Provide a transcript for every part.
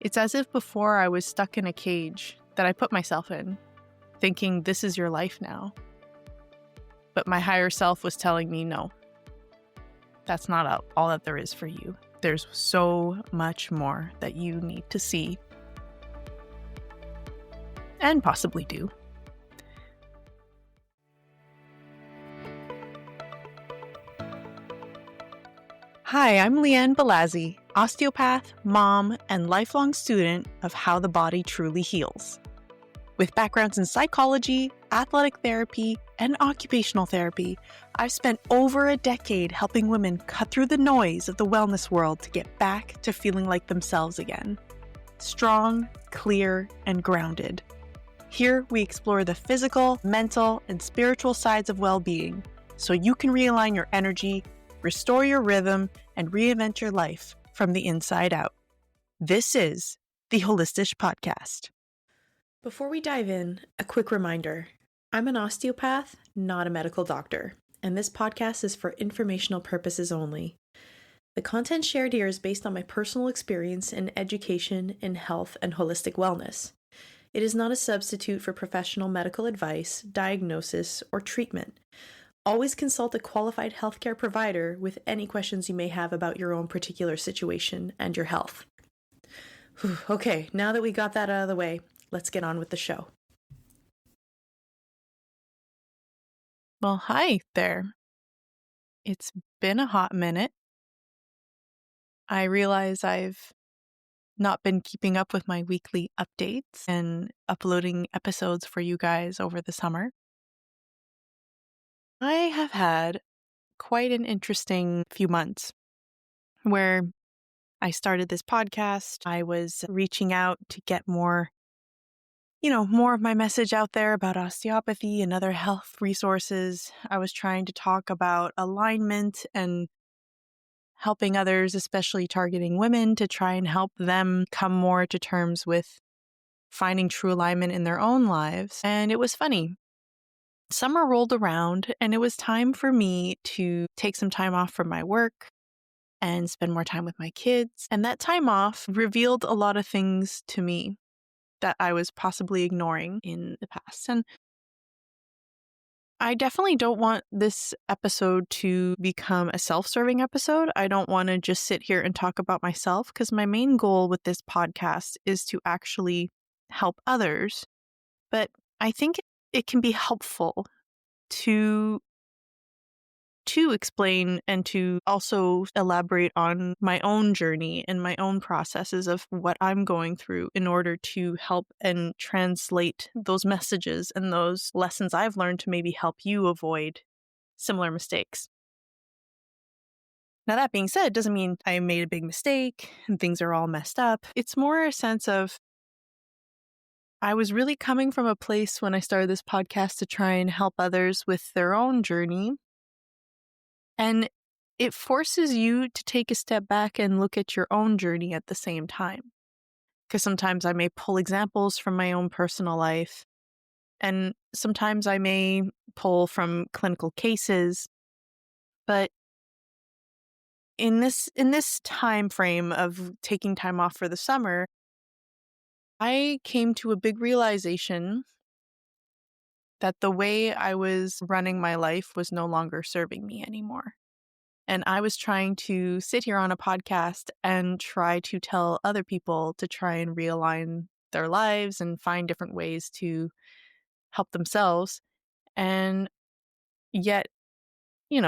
It's as if before I was stuck in a cage that I put myself in, thinking this is your life now. But my higher self was telling me, no, that's not all that there is for you. There's so much more that you need to see and possibly do. Hi, I'm Lianne Balazsi, osteopath, mom, and lifelong student of how the body truly heals. With backgrounds in psychology, athletic therapy, and occupational therapy, I've spent over a decade helping women cut through the noise of the wellness world to get back to feeling like themselves again. Strong, clear, and grounded. Here we explore the physical, mental, and spiritual sides of well-being so you can realign your energy, restore your rhythm, and reinvent your life from the inside out. This is the Holistish Podcast. Before we dive in, a quick reminder. I'm an osteopath, not a medical doctor, and this podcast is for informational purposes only. The content shared here is based on my personal experience and education in health and holistic wellness. It is not a substitute for professional medical advice, diagnosis, or treatment. Always consult a qualified healthcare provider with any questions you may have about your own particular situation and your health. Okay, now that we got that out of the way, let's get on with the show. Well, hi there. It's been a hot minute. I realize I've not been keeping up with my weekly updates and uploading episodes for you guys over the summer. I have had quite an interesting few months where I started this podcast. I was reaching out to get more of my message out there about osteopathy and other health resources. I was trying to talk about alignment and helping others, especially targeting women, to try and help them come more to terms with finding true alignment in their own lives. And it was funny. Summer rolled around and it was time for me to take some time off from my work and spend more time with my kids. And that time off revealed a lot of things to me that I was possibly ignoring in the past. And I definitely don't want this episode to become a self-serving episode. I don't want to just sit here and talk about myself because my main goal with this podcast is to actually help others. But I think it can be helpful to explain and to also elaborate on my own journey and my own processes of what I'm going through in order to help and translate those messages and those lessons I've learned to maybe help you avoid similar mistakes. Now, that being said, doesn't mean I made a big mistake and things are all messed up. It's more a sense of I was really coming from a place when I started this podcast to try and help others with their own journey. And it forces you to take a step back and look at your own journey at the same time. Because sometimes I may pull examples from my own personal life, and sometimes I may pull from clinical cases. But in this time frame of taking time off for the summer, I came to a big realization that the way I was running my life was no longer serving me anymore. And I was trying to sit here on a podcast and try to tell other people to try and realign their lives and find different ways to help themselves. And yet, it's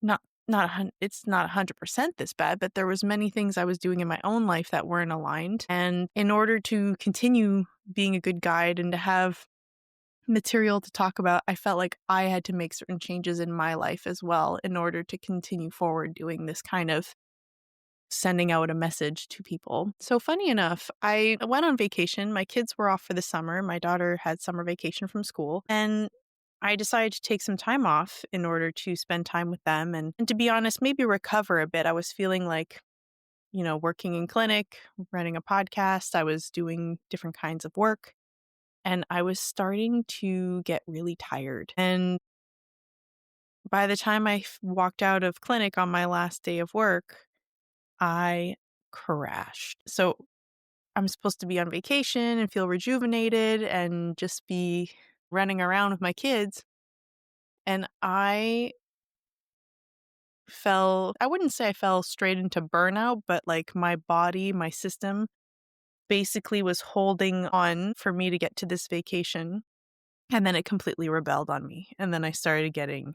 not 100% this bad, but there was many things I was doing in my own life that weren't aligned. And in order to continue being a good guide and to have material to talk about, I felt like I had to make certain changes in my life as well in order to continue forward doing this kind of sending out a message to people. So funny enough, I went on vacation. My kids were off for the summer. My daughter had summer vacation from school, and I decided to take some time off in order to spend time with them and to be honest, maybe recover a bit. I was feeling like, working in clinic, running a podcast, I was doing different kinds of work. And I was starting to get really tired. And by the time I walked out of clinic on my last day of work, I crashed. So I'm supposed to be on vacation and feel rejuvenated and just be running around with my kids. And I wouldn't say I fell straight into burnout, but like my body, my system basically was holding on for me to get to this vacation. And then it completely rebelled on me. And then I started getting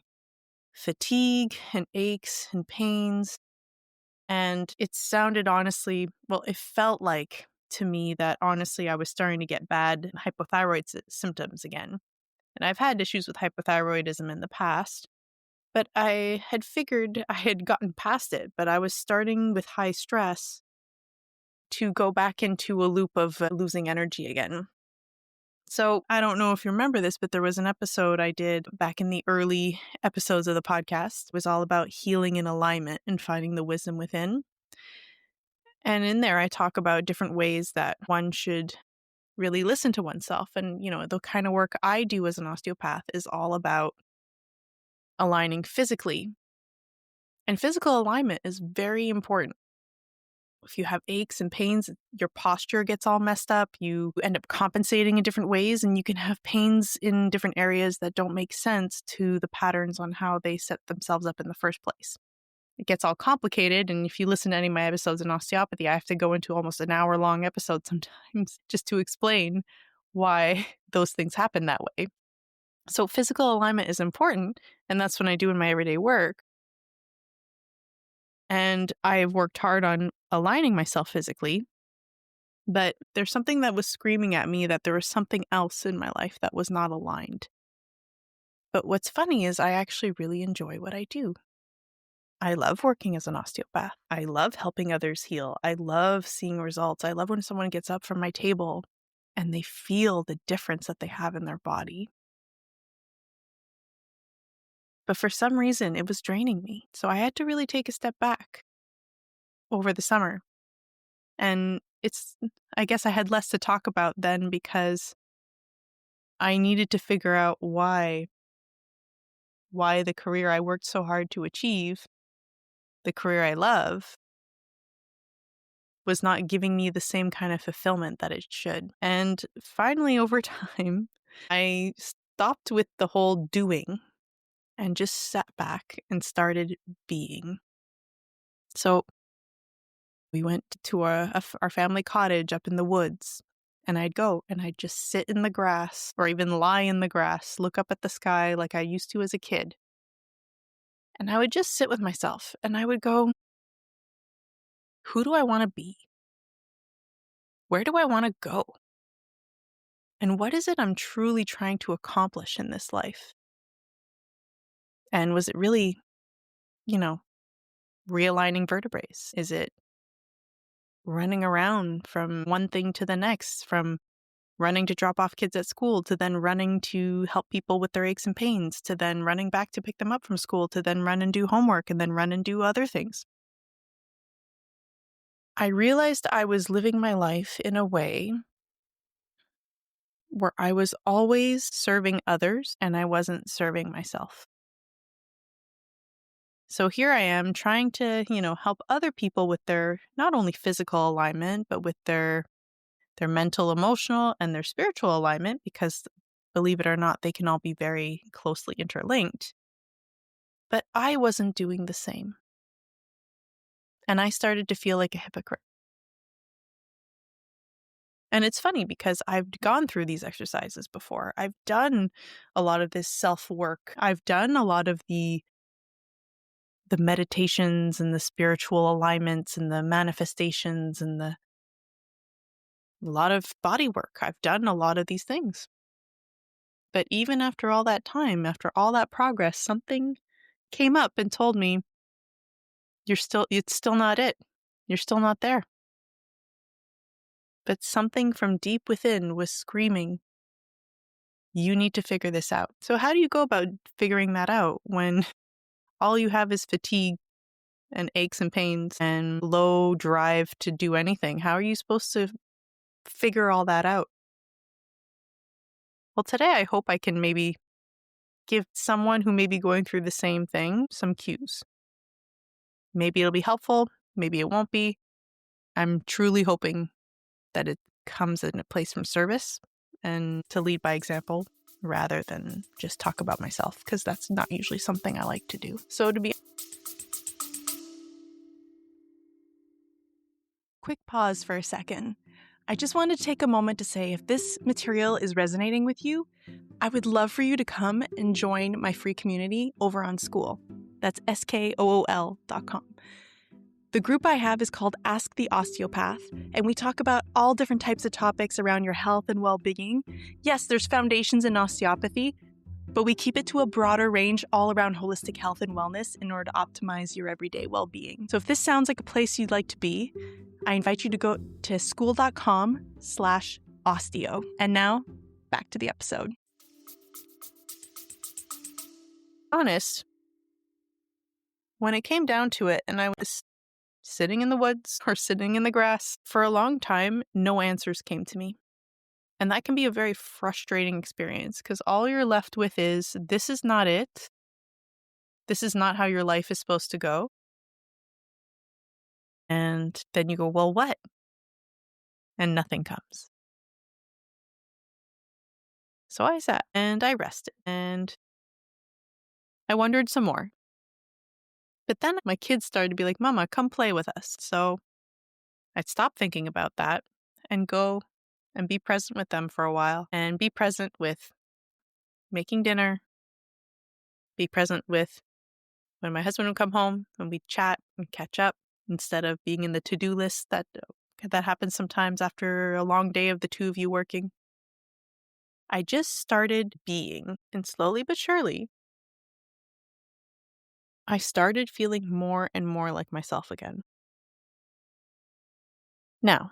fatigue and aches and pains. And it sounded honestly, well, it felt like to me that honestly I was starting to get bad hypothyroid symptoms again. And I've had issues with hypothyroidism in the past, but I had figured I had gotten past it, but I was starting with high stress to go back into a loop of losing energy again. So I don't know if you remember this, but there was an episode I did back in the early episodes of the podcast. It was all about healing in alignment and finding the wisdom within. And in there, I talk about different ways that one should really listen to oneself. And, the kind of work I do as an osteopath is all about aligning physically. And physical alignment is very important. If you have aches and pains, your posture gets all messed up. You end up compensating in different ways, and you can have pains in different areas that don't make sense to the patterns on how they set themselves up in the first place. It gets all complicated, and if you listen to any of my episodes in osteopathy, I have to go into almost an hour-long episode sometimes just to explain why those things happen that way. So physical alignment is important, and that's what I do in my everyday work. And I've worked hard on aligning myself physically, but there's something that was screaming at me that there was something else in my life that was not aligned. But what's funny is I actually really enjoy what I do. I love working as an osteopath. I love helping others heal. I love seeing results. I love when someone gets up from my table and they feel the difference that they have in their body. But for some reason, it was draining me. So I had to really take a step back over the summer. And I guess I had less to talk about then because I needed to figure out why the career I worked so hard to achieve, the career I love, was not giving me the same kind of fulfillment that it should. And finally, over time, I stopped with the whole doing and just sat back and started being. So we went to our family cottage up in the woods, and I'd go and I'd just sit in the grass or even lie in the grass, look up at the sky like I used to as a kid. And I would just sit with myself and I would go, who do I want to be? Where do I want to go? And what is it I'm truly trying to accomplish in this life? And was it really, realigning vertebrae? Is it running around from one thing to the next, from running to drop off kids at school, to then running to help people with their aches and pains, to then running back to pick them up from school, to then run and do homework, and then run and do other things? I realized I was living my life in a way where I was always serving others and I wasn't serving myself. So here I am trying to, help other people with their not only physical alignment, but with their mental, emotional, and their spiritual alignment, because believe it or not, they can all be very closely interlinked. But I wasn't doing the same. And I started to feel like a hypocrite. And it's funny because I've gone through these exercises before. I've done a lot of this self-work. I've done a lot of the meditations and the spiritual alignments and the manifestations and a lot of body work. I've done a lot of these things. But even after all that time, after all that progress, something came up and told me, it's still not it. You're still not there. But something from deep within was screaming, you need to figure this out. So how do you go about figuring that out when all you have is fatigue and aches and pains and low drive to do anything? How are you supposed to figure all that out? Well, today I hope I can maybe give someone who may be going through the same thing some cues. Maybe it'll be helpful. Maybe it won't be. I'm truly hoping that it comes in a place from service and to lead by example rather than just talk about myself, because that's not usually something I like to do. So to be Quick pause for a second. I just wanted to take a moment to say if this material is resonating with you, I would love for you to come and join my free community over on School. That's skool.com. The group I have is called Ask the Osteopath, and we talk about all different types of topics around your health and well-being. Yes, there's foundations in osteopathy, but we keep it to a broader range all around holistic health and wellness in order to optimize your everyday well-being. So if this sounds like a place you'd like to be, I invite you to go to school.com/osteo. And now, back to the episode. honest, when it came down to it and I was sitting in the woods or sitting in the grass for a long time, no answers came to me. And that can be a very frustrating experience because all you're left with is, this is not it. This is not how your life is supposed to go. And then you go, well, what? And nothing comes. So I sat and I rested and I wondered some more. But then my kids started to be like, Mama, come play with us. So I'd stop thinking about that and go and be present with them for a while and be present with making dinner, be present with when my husband would come home and we'd chat and catch up instead of being in the to-do list that happens sometimes after a long day of the two of you working. I just started being, and slowly but surely, I started feeling more and more like myself again. Now,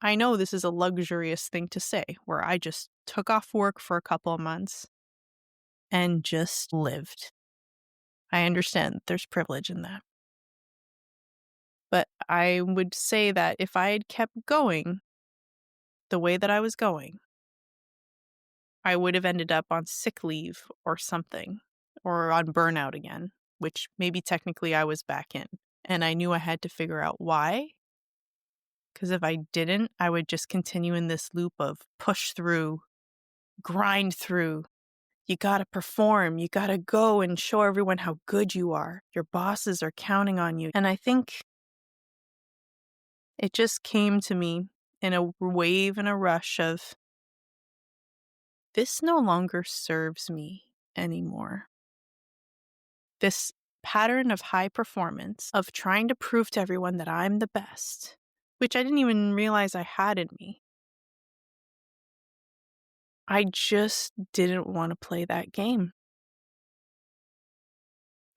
I know this is a luxurious thing to say, where I just took off work for a couple of months and just lived. I understand there's privilege in that. But I would say that if I had kept going the way that I was going, I would have ended up on sick leave or something, or on burnout again, which maybe technically I was back in. And I knew I had to figure out why. Because if I didn't, I would just continue in this loop of push through, grind through. You gotta perform. You gotta go and show everyone how good you are. Your bosses are counting on you. And I think it just came to me in a wave and a rush of, this no longer serves me anymore. This pattern of high performance, of trying to prove to everyone that I'm the best, which I didn't even realize I had in me. I just didn't want to play that game.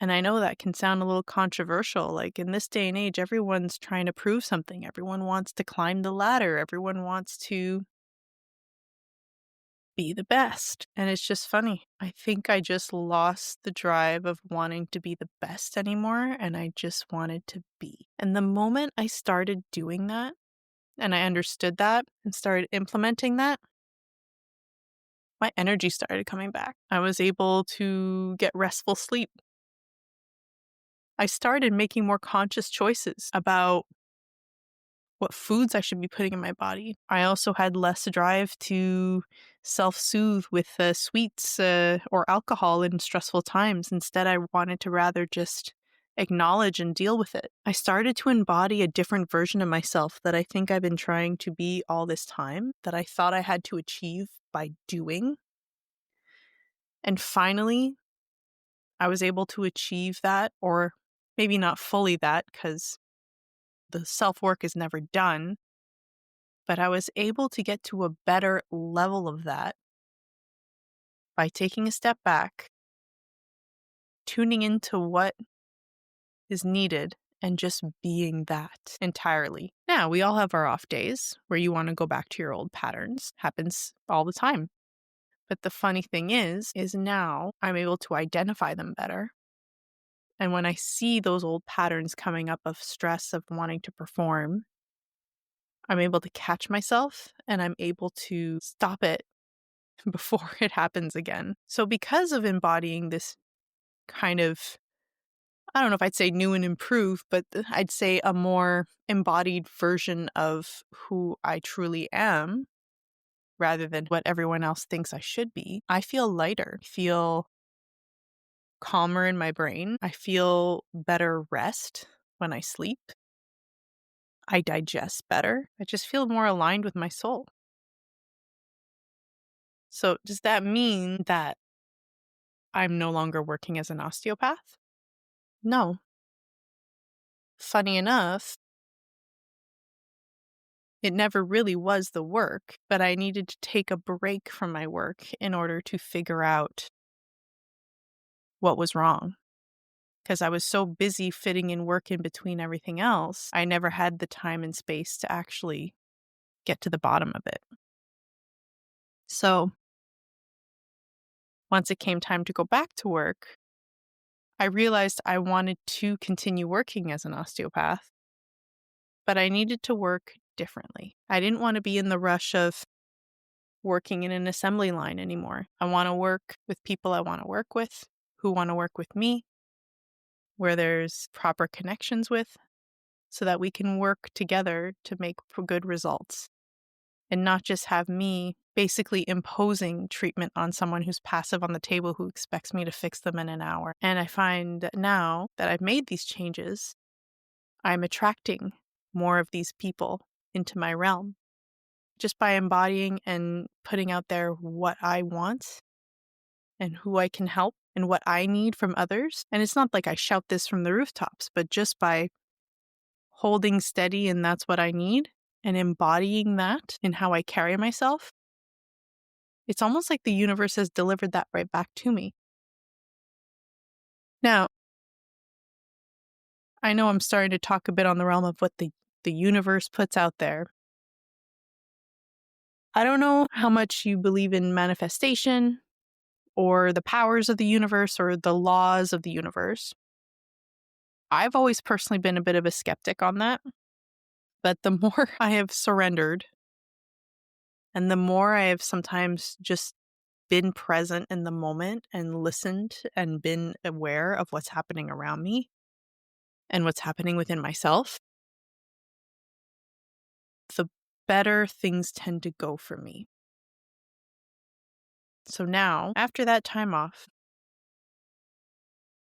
And I know that can sound a little controversial. Like in this day and age, everyone's trying to prove something. Everyone wants to climb the ladder. Everyone wants to be the best. And it's just funny. I think I just lost the drive of wanting to be the best anymore. And I just wanted to be. And the moment I started doing that, and I understood that and started implementing that, my energy started coming back. I was able to get restful sleep. I started making more conscious choices about what foods I should be putting in my body. I also had less drive to self-soothe with sweets or alcohol in stressful times. Instead, I wanted to rather just acknowledge and deal with it. I started to embody a different version of myself that I think I've been trying to be all this time, that I thought I had to achieve by doing. And finally, I was able to achieve that, or maybe not fully that, because the self-work is never done, but I was able to get to a better level of that by taking a step back, tuning into what is needed, and just being that entirely. Now, we all have our off days where you want to go back to your old patterns. Happens all the time. But the funny thing is now I'm able to identify them better. And when I see those old patterns coming up of stress, of wanting to perform, I'm able to catch myself and I'm able to stop it before it happens again. So because of embodying this kind of I don't know if I'd say new and improved, but I'd say a more embodied version of who I truly am rather than what everyone else thinks I should be. I feel lighter, feel calmer in my brain. I feel better rest when I sleep. I digest better. I just feel more aligned with my soul. So, does that mean that I'm no longer working as an osteopath? No. Funny enough, it never really was the work, but I needed to take a break from my work in order to figure out what was wrong. Because I was so busy fitting in work in between everything else, I never had the time and space to actually get to the bottom of it. So, once it came time to go back to work, I realized I wanted to continue working as an osteopath, but I needed to work differently. I didn't want to be in the rush of working in an assembly line anymore. I want to work with people I want to work with, who want to work with me, where there's proper connections with, so that we can work together to make good results and not just have me basically imposing treatment on someone who's passive on the table who expects me to fix them in an hour. And I find that now that I've made these changes, I'm attracting more of these people into my realm just by embodying and putting out there what I want and who I can help and what I need from others. And it's not like I shout this from the rooftops, but just by holding steady and that's what I need and embodying that in how I carry myself, it's almost like the universe has delivered that right back to me. Now, I know I'm starting to talk a bit on the realm of what the universe puts out there. I don't know how much you believe in manifestation or the powers of the universe or the laws of the universe. I've always personally been a bit of a skeptic on that, but the more I have surrendered and the more I have sometimes just been present in the moment and listened and been aware of what's happening around me and what's happening within myself, the better things tend to go for me. So now, after that time off,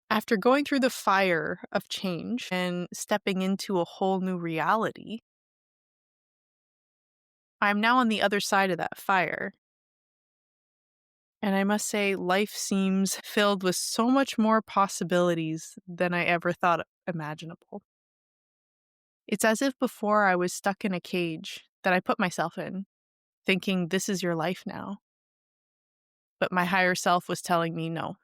after going through the fire of change and stepping into a whole new reality, I'm now on the other side of that fire. And I must say, life seems filled with so much more possibilities than I ever thought imaginable. It's as if before I was stuck in a cage that I put myself in, thinking this is your life now. But my higher self was telling me, no,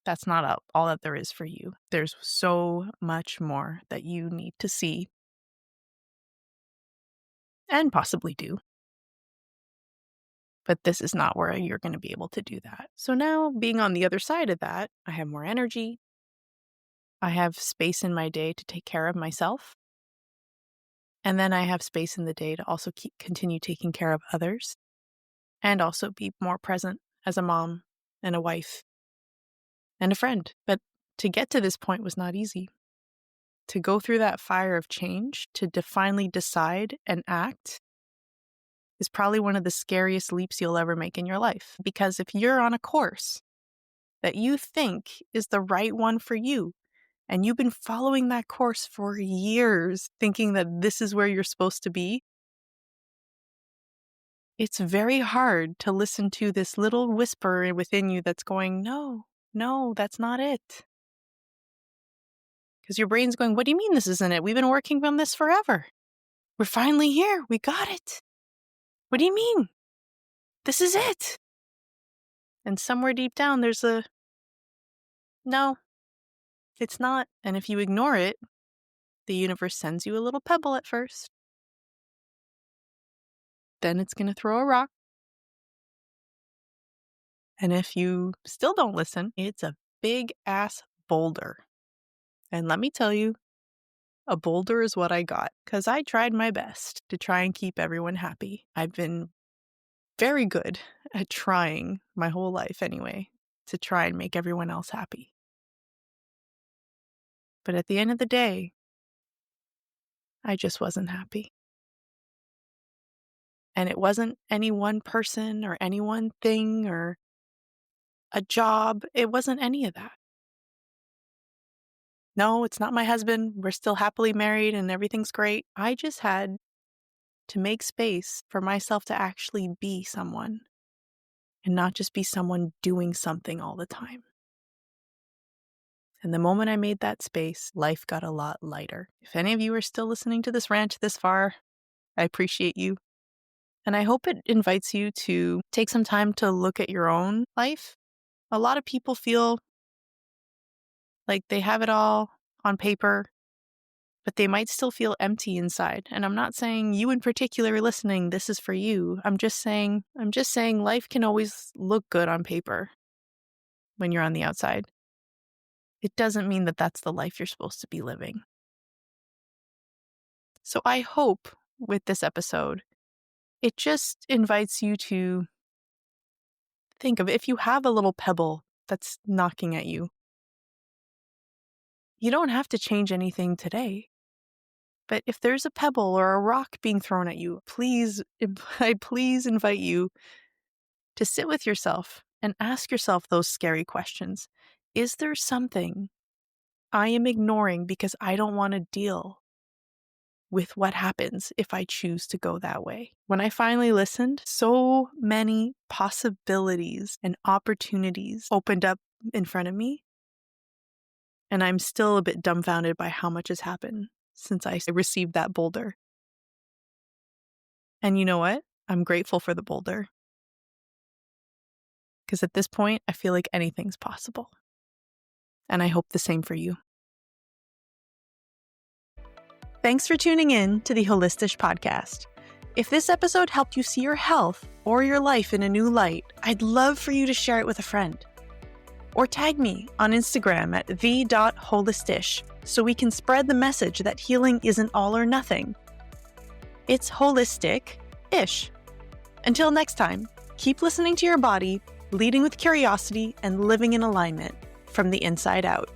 that's not all that there is for you. There's so much more that you need to see and possibly do. But this is not where you're going to be able to do that. So now, being on the other side of that, I have more energy. I have space in my day to take care of myself. And then I have space in the day to also continue taking care of others and also be more present as a mom and a wife and a friend. But to get to this point was not easy. To go through that fire of change, to finally decide and act, is probably one of the scariest leaps you'll ever make in your life. Because if you're on a course that you think is the right one for you, and you've been following that course for years, thinking that this is where you're supposed to be, it's very hard to listen to this little whisper within you that's going, no, no, that's not it. Because your brain's going, what do you mean this isn't it? We've been working on this forever. We're finally here. We got it. What do you mean? This is it. And somewhere deep down, there's a, no, it's not. And if you ignore it, the universe sends you a little pebble at first. Then it's going to throw a rock. And if you still don't listen, it's a big ass boulder. And let me tell you, a boulder is what I got because I tried my best to try and keep everyone happy. I've been very good at trying my whole life anyway to try and make everyone else happy. But at the end of the day, I just wasn't happy. And it wasn't any one person or any one thing or a job. It wasn't any of that. No, it's not my husband. We're still happily married and everything's great. I just had to make space for myself to actually be someone and not just be someone doing something all the time. And the moment I made that space, life got a lot lighter. If any of you are still listening to this rant this far, I appreciate you. And I hope it invites you to take some time to look at your own life. A lot of people feel like they have it all on paper, but they might still feel empty inside. And I'm not saying you in particular listening, this is for you. I'm just saying life can always look good on paper when you're on the outside. It doesn't mean that that's the life you're supposed to be living. So I hope with this episode, it just invites you to think of if you have a little pebble that's knocking at you. You don't have to change anything today. But if there's a pebble or a rock being thrown at you, I please invite you to sit with yourself and ask yourself those scary questions. Is there something I am ignoring because I don't want to deal with what happens if I choose to go that way? When I finally listened, so many possibilities and opportunities opened up in front of me. And I'm still a bit dumbfounded by how much has happened since I received that boulder. And you know what? I'm grateful for the boulder. Because at this point, I feel like anything's possible. And I hope the same for you. Thanks for tuning in to the Holistish Podcast. If this episode helped you see your health or your life in a new light, I'd love for you to share it with a friend. Or tag me on Instagram at the.holistish so we can spread the message that healing isn't all or nothing. It's holistic-ish. Until next time, keep listening to your body, leading with curiosity, and living in alignment from the inside out.